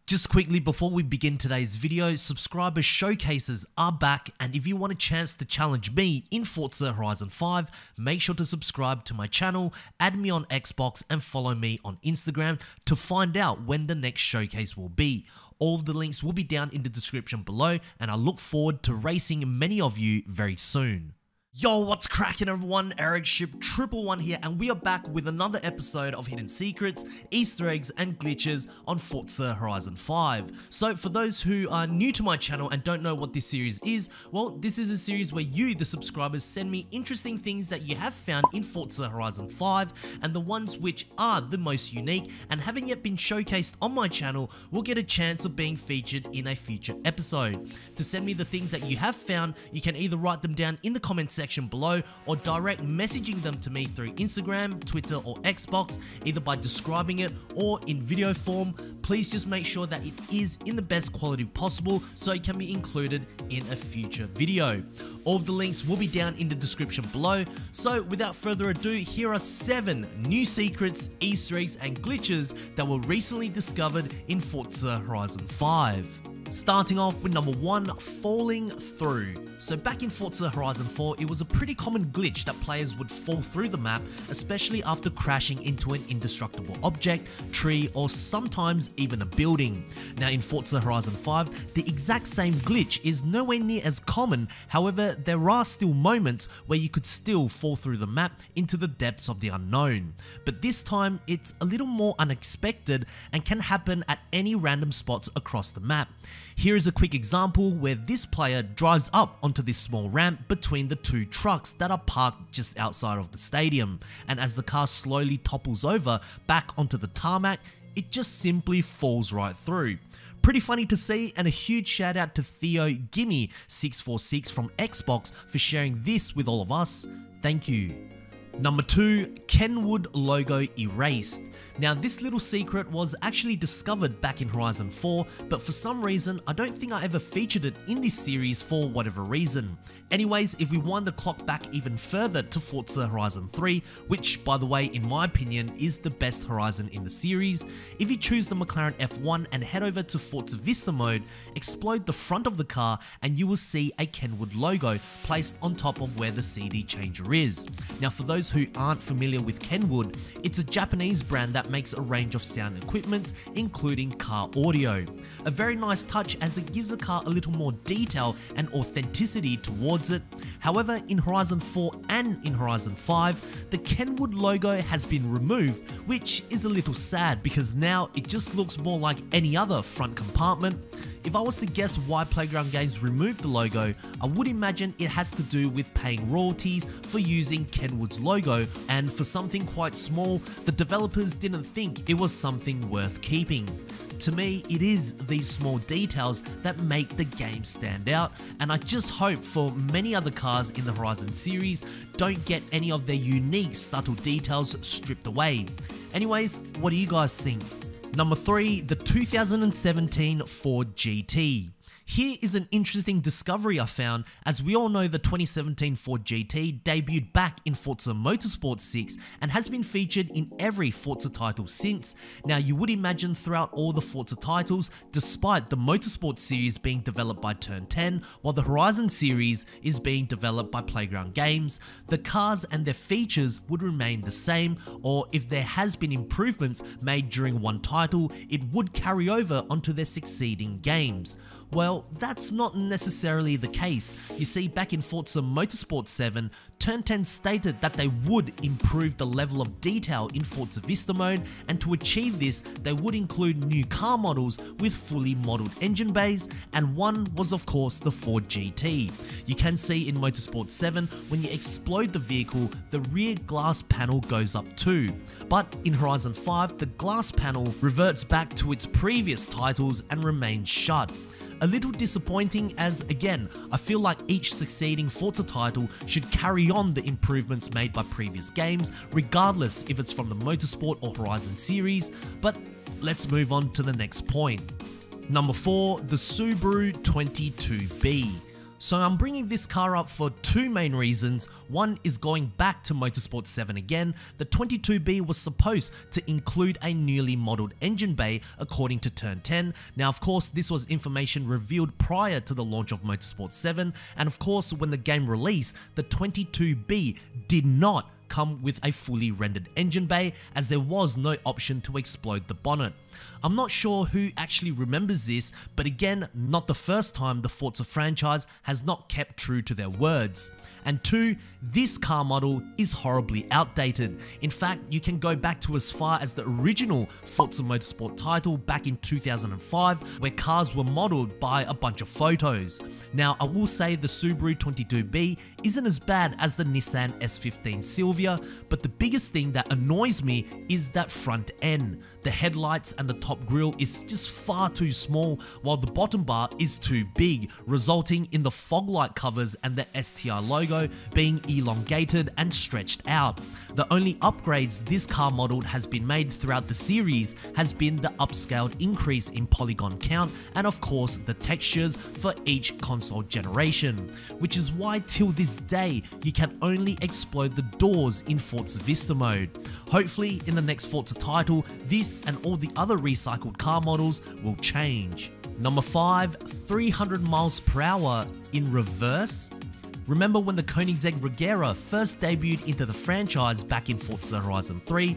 Just quickly before we begin today's video, subscriber showcases are back, and if you want a chance to challenge me in Forza Horizon 5, make sure to subscribe to my channel, add me on Xbox and follow me on Instagram to find out when the next showcase will be. All of the links will be down in the description below, and I look forward to racing many of you very soon. Yo, what's cracking everyone? Ericship 111 here, and we are back with another episode of Hidden Secrets, Easter eggs and glitches on Forza Horizon 5. So for those who are new to my channel and don't know what this series is, well, this is a series where you, the subscribers, send me interesting things that you have found in Forza Horizon 5, and the ones which are the most unique and haven't yet been showcased on my channel will get a chance of being featured in a future episode. To send me the things that you have found, you can either write them down in the comments section below or direct messaging them to me through Instagram, Twitter or Xbox, either by describing it or in video form. Please just make sure that it is in the best quality possible so it can be included in a future video. All of the links will be down in the description below. So without further ado, here are 7 new secrets, Easter eggs and glitches that were recently discovered in Forza Horizon 5. Starting off with number 1, falling through. So back in Forza Horizon 4, it was a pretty common glitch that players would fall through the map, especially after crashing into an indestructible object, tree, or sometimes even a building. Now in Forza Horizon 5, the exact same glitch is nowhere near as common. However, there are still moments where you could still fall through the map into the depths of the unknown. But this time, it's a little more unexpected and can happen at any random spots across the map. Here is a quick example where this player drives up onto this small ramp between the 2 trucks that are parked just outside of the stadium, and as the car slowly topples over back onto the tarmac, it just simply falls right through. Pretty funny to see, and a huge shout out to Theo Gimme646 from Xbox for sharing this with all of us. Thank you. Number 2, KENWOOD logo erased. Now this little secret was actually discovered back in Horizon 4, but for some reason I don't think I ever featured it in this series for whatever reason. Anyways, if we wind the clock back even further to Forza Horizon 3, which by the way in my opinion is the best Horizon in the series, if you choose the McLaren F1 and head over to Forza Vista mode, explode the front of the car and you will see a KENWOOD logo placed on top of where the CD changer is. Now for those who aren't familiar with KENWOOD, it's a Japanese brand that makes a range of sound equipment, including car audio. A very nice touch as it gives a car a little more detail and authenticity towards it. However, in Horizon 4 and in Horizon 5, the KENWOOD logo has been removed, which is a little sad because now it just looks more like any other front compartment. If I was to guess why Playground Games removed the logo, I would imagine it has to do with paying royalties for using KENWOOD's logo, and for something quite small, the developers didn't think it was something worth keeping. To me, it is these small details that make the game stand out, and I just hope for many other cars in the Horizon series don't get any of their unique subtle details stripped away. Anyways, what do you guys think? Number 3, the 2017 Ford GT. Here is an interesting discovery I found, as we all know the 2017 Ford GT debuted back in Forza Motorsport 6 and has been featured in every Forza title since. Now you would imagine throughout all the Forza titles, despite the Motorsport series being developed by Turn 10, while the Horizon series is being developed by Playground Games, the cars and their features would remain the same, or if there has been improvements made during one title, it would carry over onto their succeeding games. Well, that's not necessarily the case. You see, back in Forza Motorsport 7, Turn 10 stated that they would improve the level of detail in Forza Vista mode, and to achieve this, they would include new car models with fully modelled engine bays, and one was of course the Ford GT. You can see in Motorsport 7, when you explode the vehicle, the rear glass panel goes up too. But in Horizon 5, the glass panel reverts back to its previous titles and remains shut. A little disappointing, as again, I feel like each succeeding Forza title should carry on the improvements made by previous games, regardless if it's from the Motorsport or Horizon series, but let's move on to the next point. Number 4, the Subaru 22B. So I'm bringing this car up for two main reasons. One is going back to Motorsport 7 again. The 22B was supposed to include a newly modelled engine bay according to Turn 10. Now of course this was information revealed prior to the launch of Motorsport 7, and of course when the game released, the 22B did not come with a fully rendered engine bay, as there was no option to explode the bonnet. I'm not sure who actually remembers this, but again, not the first time the Forza franchise has not kept true to their words. And two, this car model is horribly outdated. In fact, you can go back to as far as the original Forza Motorsport title back in 2005, where cars were modeled by a bunch of photos. Now, I will say the Subaru 22B isn't as bad as the Nissan S15 Silvia, but the biggest thing that annoys me is that front end. The headlights and the top grille is just far too small, while the bottom bar is too big, resulting in the fog light covers and the STI logo being elongated and stretched out. The only upgrades this car model has been made throughout the series has been the upscaled increase in polygon count and of course the textures for each console generation, which is why till this day you can only explode the doors in Forza Vista mode. Hopefully in the next Forza title, this and all the other recycled car models will change. Number 5, 300 miles per hour in reverse. Remember when the Koenigsegg Regera first debuted into the franchise back in Forza Horizon 3?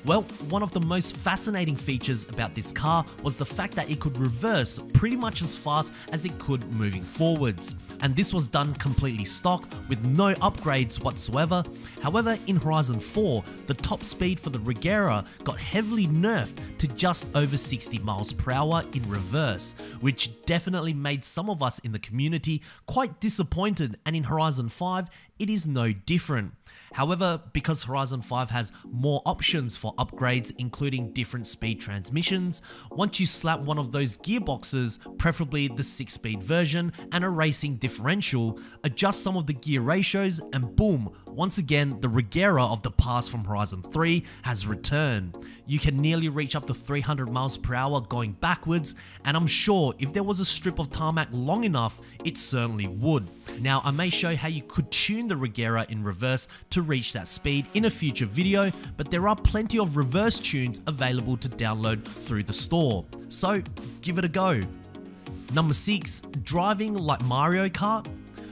Well, one of the most fascinating features about this car was the fact that it could reverse pretty much as fast as it could moving forwards. And this was done completely stock with no upgrades whatsoever. However, in Horizon 4, the top speed for the Regera got heavily nerfed to just over 60 miles per hour in reverse, which definitely made some of us in the community quite disappointed, and in Horizon 5, it is no different. However, because Horizon 5 has more options for upgrades, including different speed transmissions, once you slap one of those gearboxes, preferably the 6-speed version, and a racing differential, adjust some of the gear ratios, and boom, once again the Regera of the past from Horizon 3 has returned. You can nearly reach up to 300 miles per hour going backwards, and I'm sure if there was a strip of tarmac long enough, it certainly would. Now, I may show how you could tune the Regera in reverse to reach that speed in a future video, but there are plenty of reverse tunes available to download through the store, so give it a go. Number 6, driving like Mario Kart.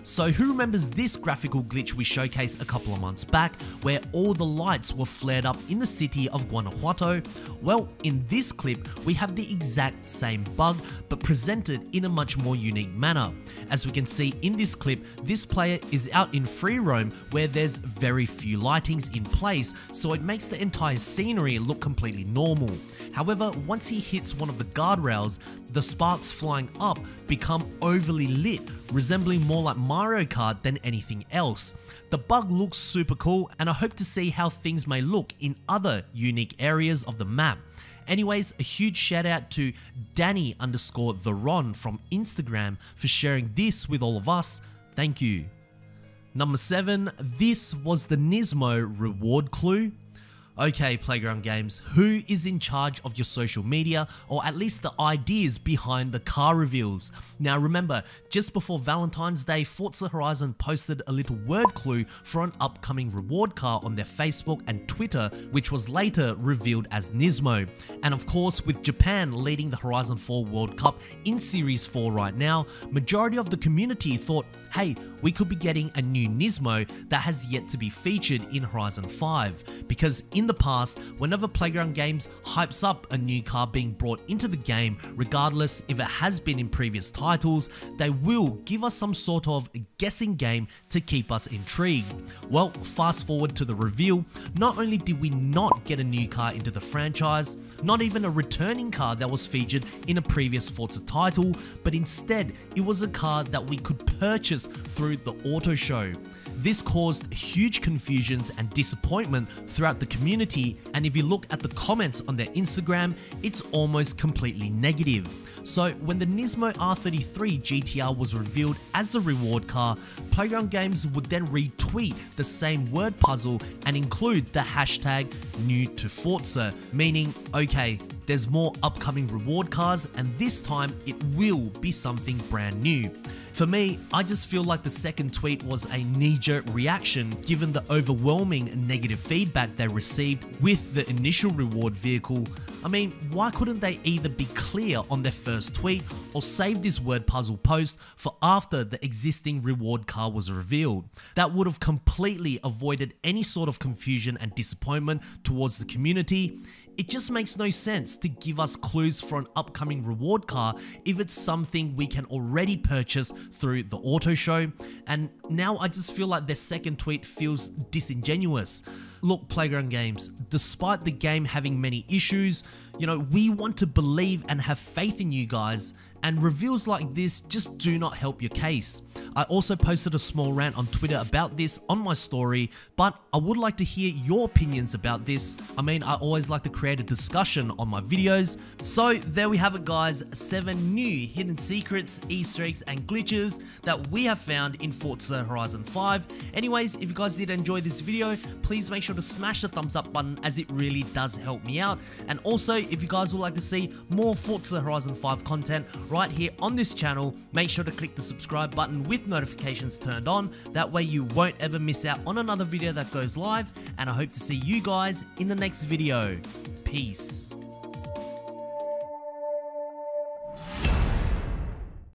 So who remembers this graphical glitch we showcased a couple of months back, where all the lights were flared up in the city of Guanajuato? Well, in this clip, we have the exact same bug, but presented in a much more unique manner. As we can see in this clip, this player is out in free roam where there's very few lightings in place, so it makes the entire scenery look completely normal. However, once he hits one of the guardrails, the sparks flying up become overly lit, resembling more like Mario Kart than anything else. The bug looks super cool, and I hope to see how things may look in other unique areas of the map. Anyways, a huge shout out to Danny_TheRon from Instagram for sharing this with all of us. Thank you. Number 7, this was the NISMO reward clue. Okay, Playground Games, who is in charge of your social media, or at least the ideas behind the car reveals? Now remember, just before Valentine's Day, Forza Horizon posted a little word clue for an upcoming reward car on their Facebook and Twitter, which was later revealed as NISMO. And of course, with Japan leading the Horizon 4 World Cup in Series 4 right now, majority of the community thought, hey, we could be getting a new NISMO that has yet to be featured in Horizon 5, because in the past, whenever Playground Games hypes up a new car being brought into the game, regardless if it has been in previous titles, they will give us some sort of guessing game to keep us intrigued. Well, fast forward to the reveal, not only did we not get a new car into the franchise, not even a returning car that was featured in a previous Forza title, but instead it was a car that we could purchase through the auto show. This caused huge confusions and disappointment throughout the community, and if you look at the comments on their Instagram, it's almost completely negative. So when the NISMO R33 GTR was revealed as the reward car, Playground Games would then retweet the same word puzzle and include the hashtag new to Forza, meaning, okay, there's more upcoming reward cars, and this time it will be something brand new. For me, I just feel like the second tweet was a knee-jerk reaction given the overwhelming negative feedback they received with the initial reward vehicle. I mean, why couldn't they either be clear on their first tweet or save this word puzzle post for after the existing reward car was revealed? That would have completely avoided any sort of confusion and disappointment towards the community. It just makes no sense to give us clues for an upcoming reward car if it's something we can already purchase through the auto show. And now I just feel like their second tweet feels disingenuous. Look, Playground Games, despite the game having many issues, we want to believe and have faith in you guys, and reveals like this just do not help your case. I also posted a small rant on Twitter about this on my story, but I would like to hear your opinions about this. I mean, I always like to create a discussion on my videos. So there we have it, guys, 7 new hidden secrets, Easter eggs and glitches that we have found in Forza Horizon 5. Anyways, if you guys did enjoy this video, please make sure to smash the thumbs up button, as it really does help me out. And also, if you guys would like to see more Forza Horizon 5 content right here on this channel, make sure to click the subscribe button with notifications turned on. That way you won't ever miss out on another video that goes live, and I hope to see you guys in the next video. Peace.